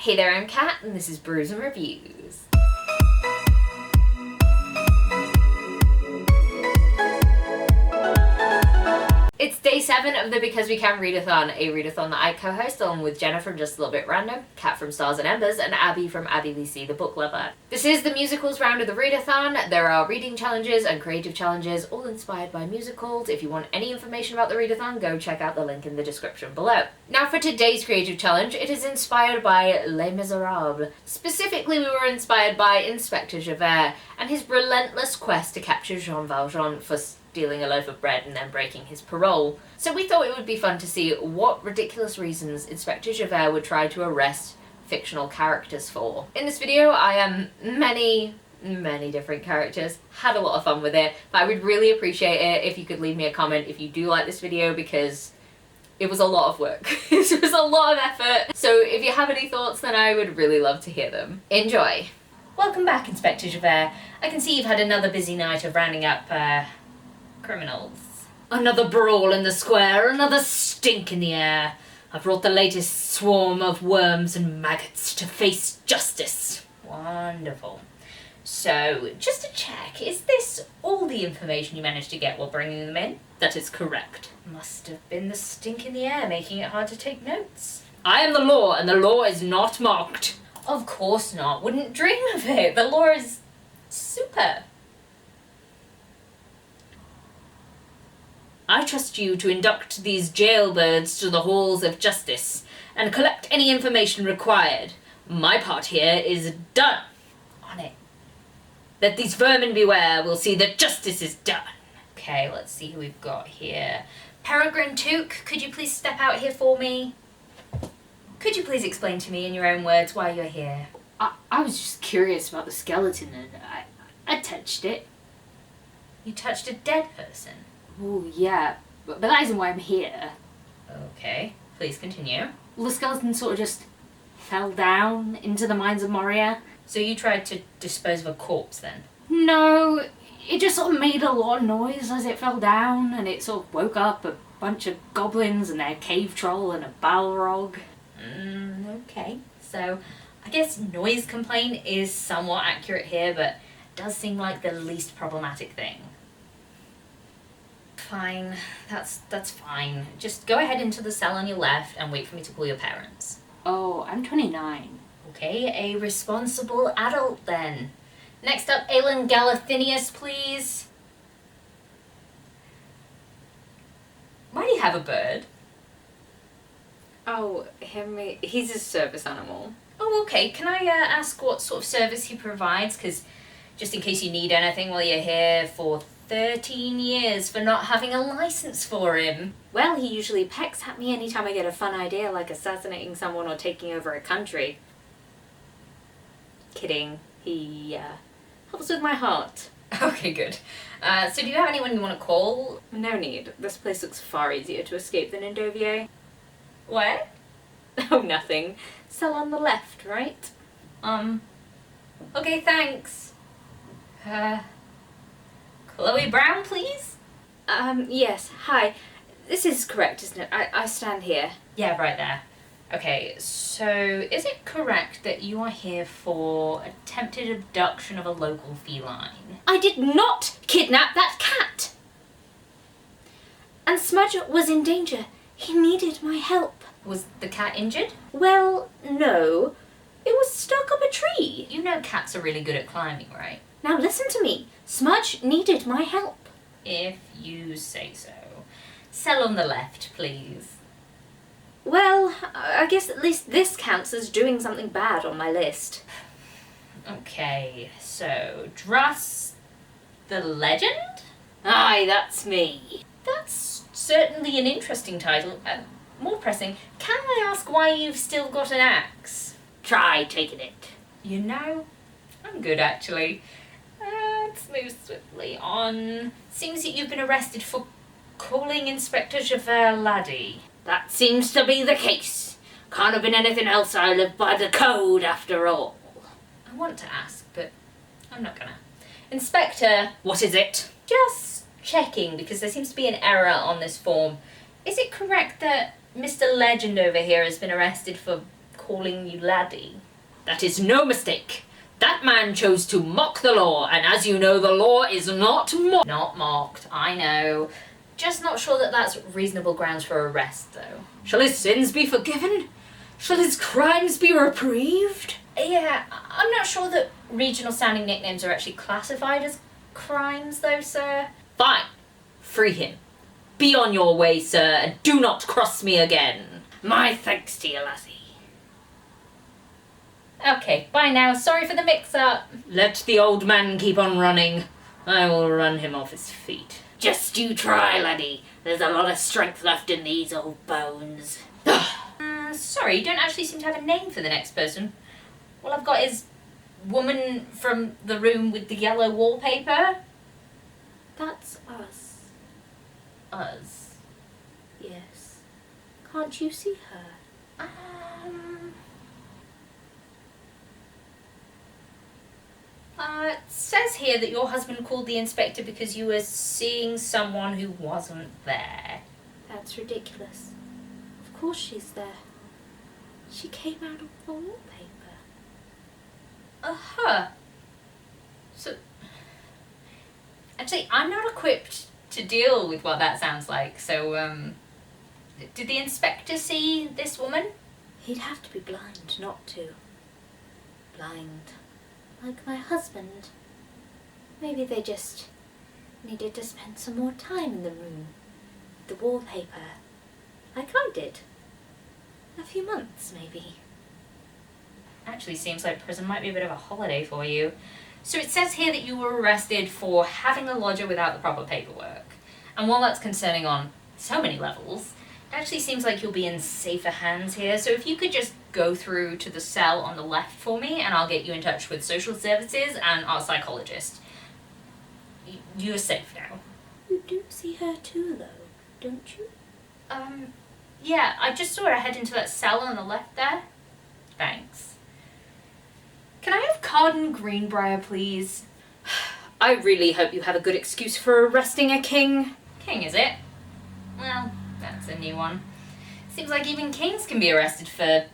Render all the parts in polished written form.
Hey there, I'm Kat, and this is Brews and Reviews. It's day 7 of the Because We Can Readathon, a readathon that I co-host along with Jenna from Just a Little Bit Random, Kat from Stars and Embers, and Abby from Abby Lisi, the book lover. This is the musicals round of the readathon. There are reading challenges and creative challenges, all inspired by musicals. If you want any information about the readathon, go check out the link in the description below. Now for today's creative challenge, it is inspired by Les Miserables. Specifically, we were inspired by Inspector Javert and his relentless quest to capture Jean Valjean for stealing a loaf of bread and then breaking his parole. So we thought it would be fun to see what ridiculous reasons Inspector Javert would try to arrest fictional characters for. In this video, I am many different characters. Had a lot of fun with it, but I would really appreciate it if you could leave me a comment if you do like this video, because it was a lot of work. This was a lot of effort. So if you have any thoughts, then I would really love to hear them. Enjoy. Welcome back, Inspector Javert. I can see you've had another busy night of rounding up, criminals. Another brawl in the square, another stink in the air. I've brought the latest swarm of worms and maggots to face justice. Wonderful. So, just to check, is this all the information you managed to get while bringing them in? That is correct. Must have been the stink in the air making it hard to take notes. I am the law, and the law is not mocked. Of course not. Wouldn't dream of it. The law is super. I trust you to induct these jailbirds to the halls of justice and collect any information required. My part here is done. On it. Let these vermin beware. We'll see that justice is done. Okay, let's see who we've got here. Peregrine Took, could you please step out here for me? Could you please explain to me in your own words why you're here? I was just curious about the skeleton and I touched it. You touched a dead person? Oh, yeah, but that isn't why I'm here. Okay, please continue. Well, the skeleton sort of just fell down into the mines of Moria. So you tried to dispose of a corpse then? No, it just sort of made a lot of noise as it fell down, and it sort of woke up a bunch of goblins and their cave troll and a Balrog. Okay. So I guess noise complaint is somewhat accurate here, but does seem like the least problematic thing. Fine, that's fine. Just go ahead into the cell on your left and wait for me to call your parents. Oh, I'm 29. Okay, a responsible adult then. Next up, Aelin Galathinius, please. Why do you have a bird? Oh, he's a service animal. Oh, okay. Can I ask what sort of service he provides? Because just in case you need anything while you're here for 13 years for not having a license for him. Well, he usually pecks at me anytime I get a fun idea like assassinating someone or taking over a country. Kidding. He helps with my heart. Okay, good. So do you have anyone you want to call? No need. This place looks far easier to escape than in Dovier. What? Oh, nothing. Cell on the left, right? Okay, thanks. Chloe Brown, please? Yes. Hi. This is correct, isn't it? I stand here. Yeah, right there. Okay, so is it correct that you are here for attempted abduction of a local feline? I did not kidnap that cat! And Smudge was in danger. He needed my help. Was the cat injured? Well, no. It was stuck up a tree. You know cats are really good at climbing, right? Now listen to me. Smudge needed my help. If you say so. Cell on the left, please. Well, I guess at least this counts as doing something bad on my list. Okay, so Druss the Legend? Aye, that's me. That's certainly an interesting title. More pressing, can I ask why you've still got an axe? Try taking it. You know, I'm good actually. Let's move swiftly on. Seems that you've been arrested for calling Inspector Javert laddie. That seems to be the case. Can't have been anything else. I live by the code after all. I want to ask, but I'm not gonna. Inspector, What is it? just checking because there seems to be an error on this form. Is it correct that Mr. Legend over here has been arrested for calling you laddie. That is no mistake. That man chose to mock the law, and as you know, the law is not mocked. Not mocked, I know. Just not sure that that's reasonable grounds for arrest, though. Shall his sins be forgiven? Shall his crimes be reprieved? Yeah, I'm not sure that regional-sounding nicknames are actually classified as crimes, though, sir. Fine. Free him. Be on your way, sir, and do not cross me again. My thanks to you, lassie. Okay, bye now. Sorry for the mix-up. Let the old man keep on running. I will run him off his feet. Just you try, laddie. There's a lot of strength left in these old bones. Sorry, you don't actually seem to have a name for the next person. All I've got is woman from the room with the yellow wallpaper. That's us. Us. Yes. Can't you see her? It says here that your husband called the inspector because you were seeing someone who wasn't there. That's ridiculous. Of course she's there. She came out of the wallpaper. Uh-huh. So, actually, I'm not equipped to deal with what that sounds like, so, did the inspector see this woman? He'd have to be blind not to. Blind. Like my husband. Maybe they just needed to spend some more time in the room. The wallpaper. Like I did. A few months, maybe. Actually seems like prison might be a bit of a holiday for you. So it says here that you were arrested for having a lodger without the proper paperwork. And while that's concerning on so many levels, it actually seems like you'll be in safer hands here. So if you could just go through to the cell on the left for me, and I'll get you in touch with social services and our psychologist. You're safe now. You do see her too, though, don't you? Yeah, I just saw her head into that cell on the left there. Thanks. Can I have Carden Greenbrier, please? I really hope you have a good excuse for arresting a king. King, is it? Well, that's a new one. Seems like even kings can be arrested for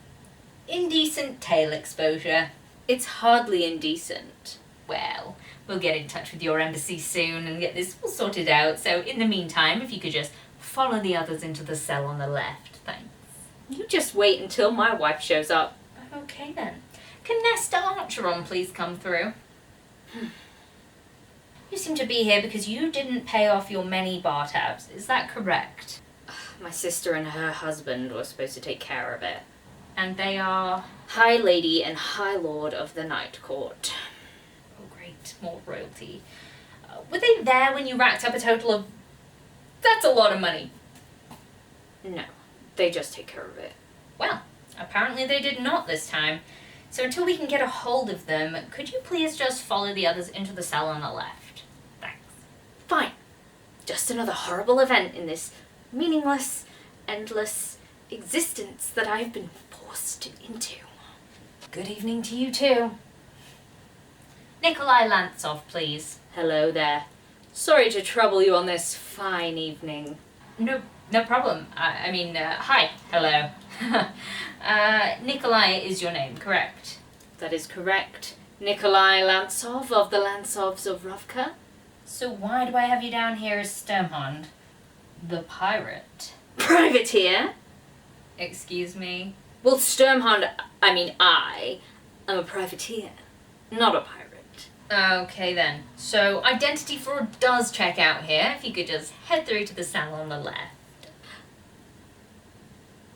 indecent tail exposure. It's hardly indecent. Well, we'll get in touch with your embassy soon and get this all sorted out, so in the meantime, if you could just follow the others into the cell on the left, thanks. You just wait until my wife shows up. Okay then. Can Nesta Archeron please come through? You seem to be here because you didn't pay off your many bar tabs, is that correct? My sister and her husband were supposed to take care of it. And they are? High Lady and High Lord of the Night Court. Oh great, more royalty. Were they there when you racked up a total of... That's a lot of money. No, they just take care of it. Well, apparently they did not this time. So until we can get a hold of them, could you please just follow the others into the cell on the left? Thanks. Fine. Just another horrible event in this meaningless, endless existence that I've been forced into. Good evening to you too. Nikolai Lantsov, please. Hello there. Sorry to trouble you on this fine evening. No problem. Hi. Hello. Nikolai is your name, correct? That is correct. Nikolai Lantsov of the Lantsovs of Rovka. So why do I have you down here as Sturmhond? The pirate. Privateer? Excuse me? Well, Sturmhond, I am a privateer, not a pirate. Okay then. So identity fraud does check out here. If you could just head through to the cell on the left.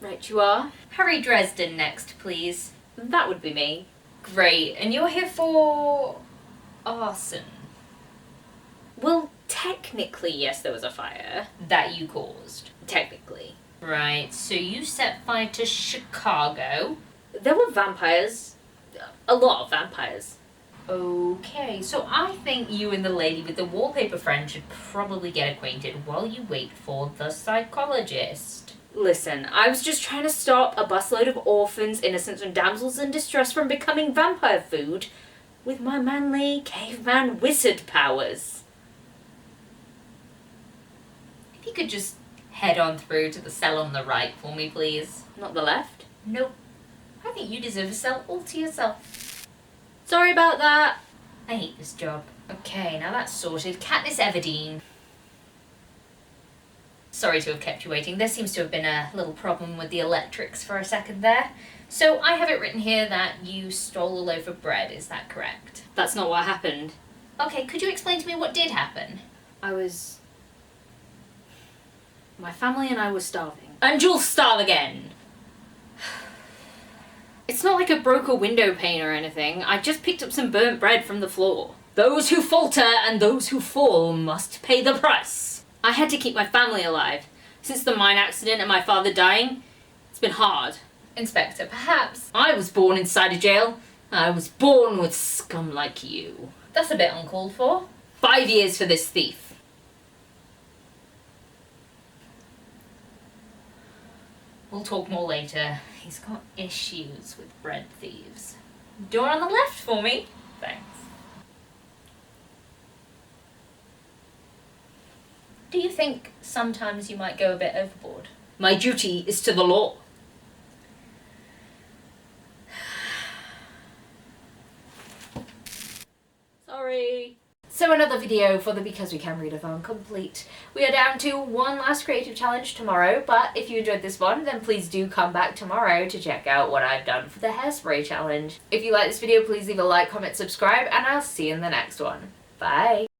Right you are. Harry Dresden next, please. That would be me. Great. And you're here for... arson. Well, technically, yes, there was a fire. That you caused. Technically. Right, so you set fire to Chicago. There were vampires. A lot of vampires. Okay, so I think you and the lady with the wallpaper friend should probably get acquainted while you wait for the psychologist. Listen, I was just trying to stop a busload of orphans, innocents, and damsels in distress from becoming vampire food with my manly caveman wizard powers. If you could just head on through to the cell on the right for me, please. Not the left? Nope. I think you deserve a cell all to yourself. Sorry about that. I hate this job. Okay, now that's sorted. Katniss Everdeen. Sorry to have kept you waiting. There seems to have been a little problem with the electrics for a second there. So I have it written here that you stole a loaf of bread, is that correct? That's not what happened. Okay, could you explain to me what did happen? My family and I were starving. And you'll starve again! It's not like I broke a window pane or anything. I just picked up some burnt bread from the floor. Those who falter and those who fall must pay the price. I had to keep my family alive. Since the mine accident and my father dying, it's been hard. Inspector, perhaps I was born inside a jail. I was born with scum like you. That's a bit uncalled for. 5 years for this thief. We'll talk more later. He's got issues with bread thieves. Door on the left for me. Thanks. Do you think sometimes you might go a bit overboard? My duty is to the law. Sorry. So another video for the Because We Can Readathon complete. We are down to one last creative challenge tomorrow, but if you enjoyed this one, then please do come back tomorrow to check out what I've done for the hairspray challenge. If you like this video, please leave a like, comment, subscribe, and I'll see you in the next one. Bye!